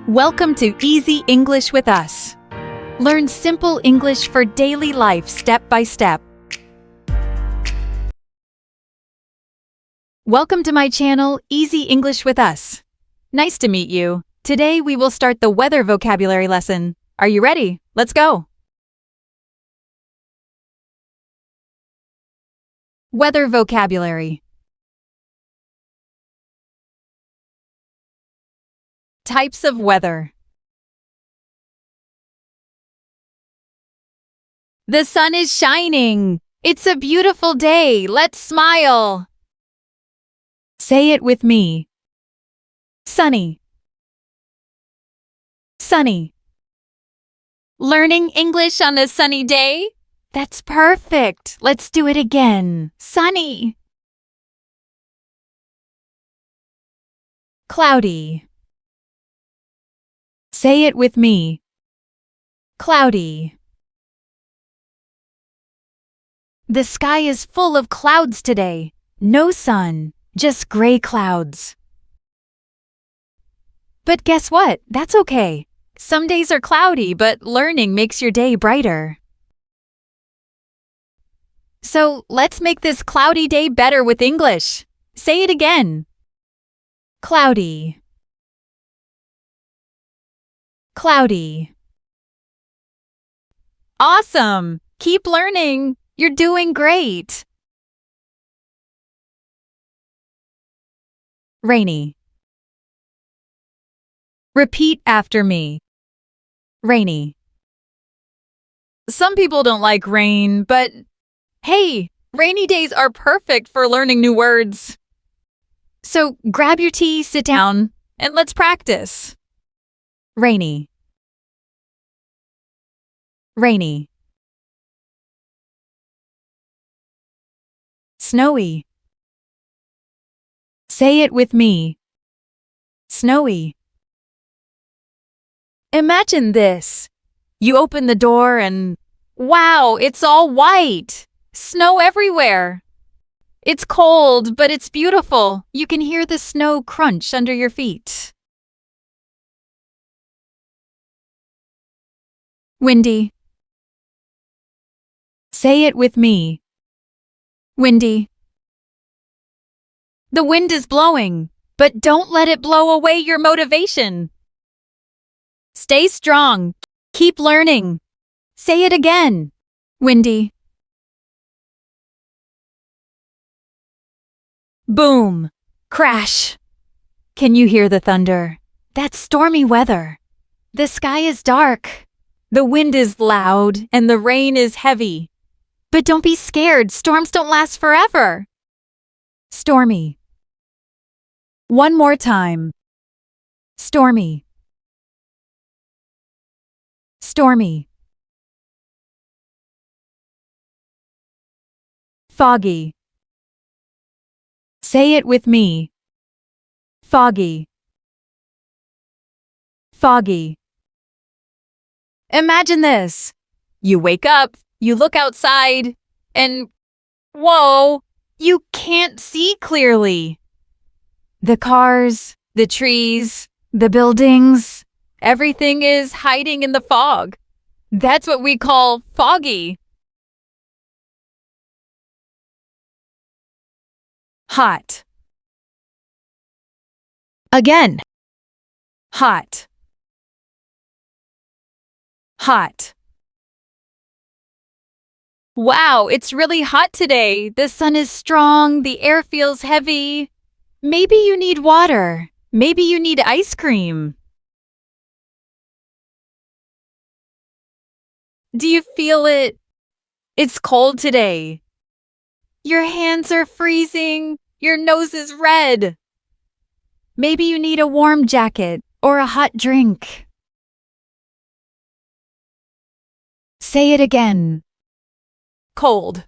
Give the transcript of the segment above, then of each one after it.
Welcome to Easy English with us. Learn simple English for daily life step by step. Welcome to my channel, Easy English with us. Nice to meet you. Today we will start the weather vocabulary lesson. Are you ready? Let's go. Weather vocabulary. Types of weather. The sun is shining. It's a beautiful day. Let's smile. Say it with me. Sunny. Sunny. Learning English on a sunny day? That's perfect. Let's do it again. Sunny. Cloudy. Say it with me. Cloudy. The sky is full of clouds today. No sun, just gray clouds. But guess what? That's okay. Some days are cloudy, but learning makes your day brighter. So let's make this cloudy day better with English. Say it again. Cloudy. Cloudy. Awesome! Keep learning. You're doing great. Rainy. Repeat after me. Rainy. Some people don't like rain, but hey, rainy days are perfect for learning new words. So grab your tea, sit down, and let's practice. Rainy. Rainy. Snowy. Say it with me. Snowy. Imagine this. You open the door and wow, it's all white. Snow everywhere. It's cold, but it's beautiful. You can hear the snow crunch under your feet. Windy. Say it with me. Windy. The wind is blowing, but don't let it blow away your motivation. Stay strong. Keep learning. Say it again. Windy. Boom. Crash. Can you hear the thunder? That's stormy weather. The sky is dark. The wind is loud and the rain is heavy. But don't be scared. Storms don't last forever. Stormy. One more time. Stormy. Stormy. Foggy. Say it with me. Foggy. Foggy. Imagine this. You wake up, you look outside, and whoa, you can't see clearly. The cars, the trees, the buildings, everything is hiding in the fog. That's what we call foggy. Hot. Again. Hot. Hot. Wow, it's really hot today. The sun is strong, the air feels heavy. Maybe you need water. Maybe you need ice cream. Do you feel it? It's cold today. Your hands are freezing. Your nose is red. Maybe you need a warm jacket or a hot drink. Say it again. Cold.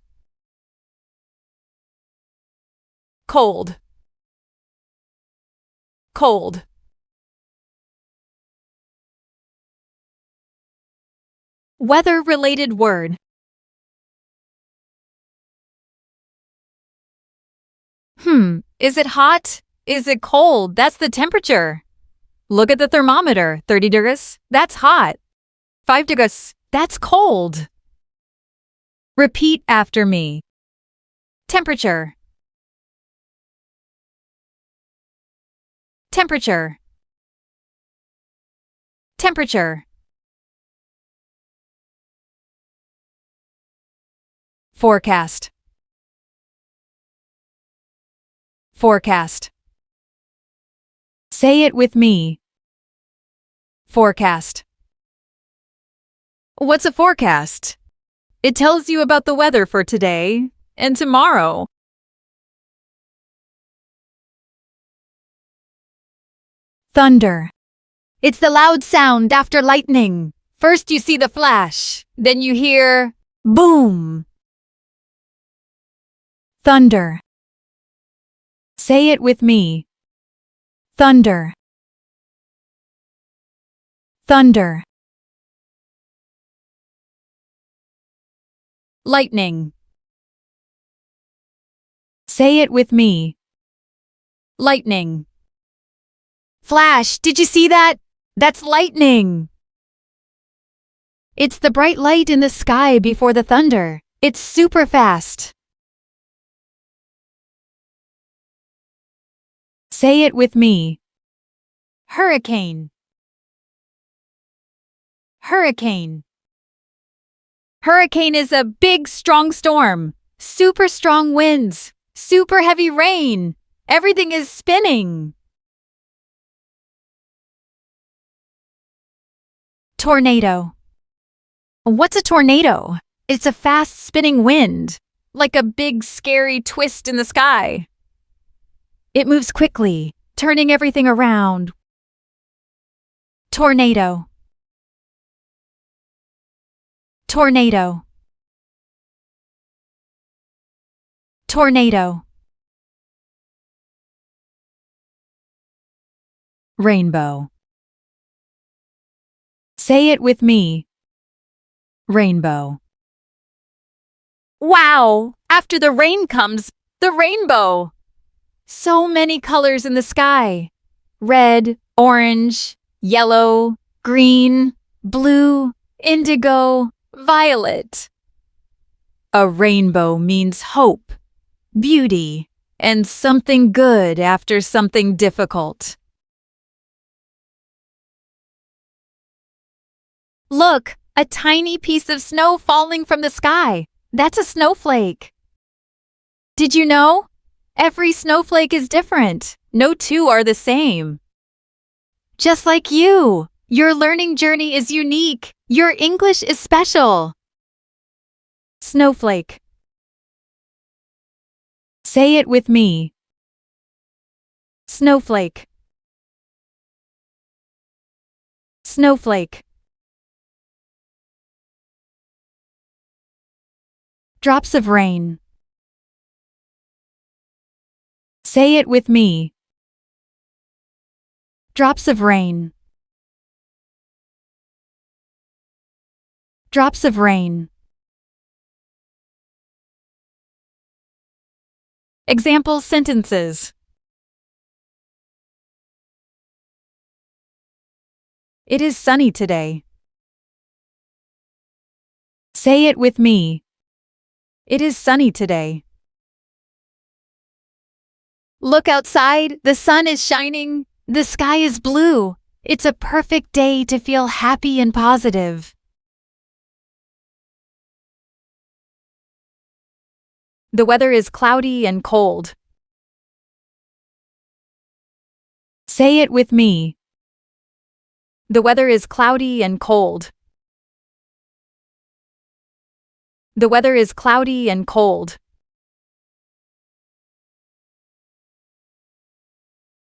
Cold. Cold. Weather-related word. Is it hot? Is it cold? That's the temperature. Look at the thermometer. 30 degrees. That's hot. 5 degrees. That's cold. Repeat after me. Temperature. Temperature. Temperature. Forecast. Forecast. Say it with me. Forecast. What's a forecast? It tells you about the weather for today and tomorrow. Thunder. It's the loud sound after lightning. First you see the flash, then you hear boom. Thunder. Say it with me. Thunder. Thunder. Lightning. Say it with me. Lightning. Flash, did you see that? That's lightning. It's the bright light in the sky before the thunder. It's super fast. Say it with me. Hurricane. Hurricane. Hurricane is a big, strong storm. Super strong winds. Super heavy rain. Everything is spinning. Tornado. What's a tornado? It's a fast spinning wind, like a big scary twist in the sky. It moves quickly, turning everything around. Tornado. Tornado. Tornado. Rainbow. Say it with me. Rainbow. Wow! After the rain comes the rainbow. So many colors in the sky. Red, orange, yellow, green, blue, indigo, violet. A rainbow means hope, beauty, and something good after something difficult. Look, a tiny piece of snow falling from the sky. That's a snowflake. Did you know? Every snowflake is different. No two are the same. Just like you, your learning journey is unique. Your English is special. Snowflake. Say it with me. Snowflake. Snowflake. Drops of rain. Say it with me. Drops of rain. Drops of rain. Example sentences. It is sunny today. Say it with me. It is sunny today. Look outside, the sun is shining, the sky is blue. It's a perfect day to feel happy and positive. The weather is cloudy and cold. Say it with me. The weather is cloudy and cold. The weather is cloudy and cold.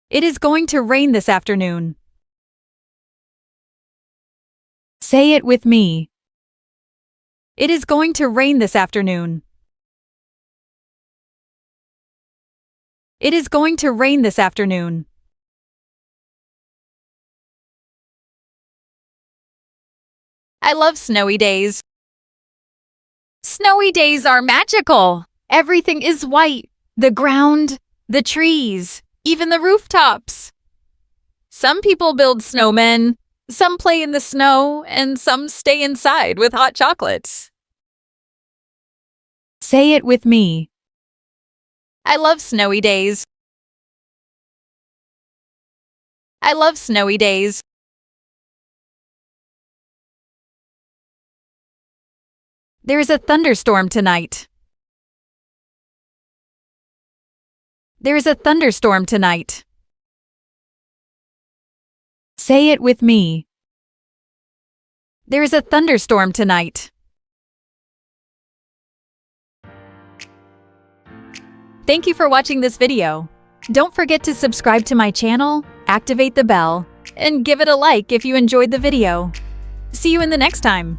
It is going to rain this afternoon. Say it with me. It is going to rain this afternoon. It is going to rain this afternoon. I love snowy days. Snowy days are magical. Everything is white. The ground, the trees, even the rooftops. Some people build snowmen, some play in the snow, and some stay inside with hot chocolates. Say it with me. I love snowy days. I love snowy days. There is a thunderstorm tonight. There is a thunderstorm tonight. Say it with me. There is a thunderstorm tonight. Thank you for watching this video. Don't forget to subscribe to my channel, activate the bell, and give it a like if you enjoyed the video. See you in the next time.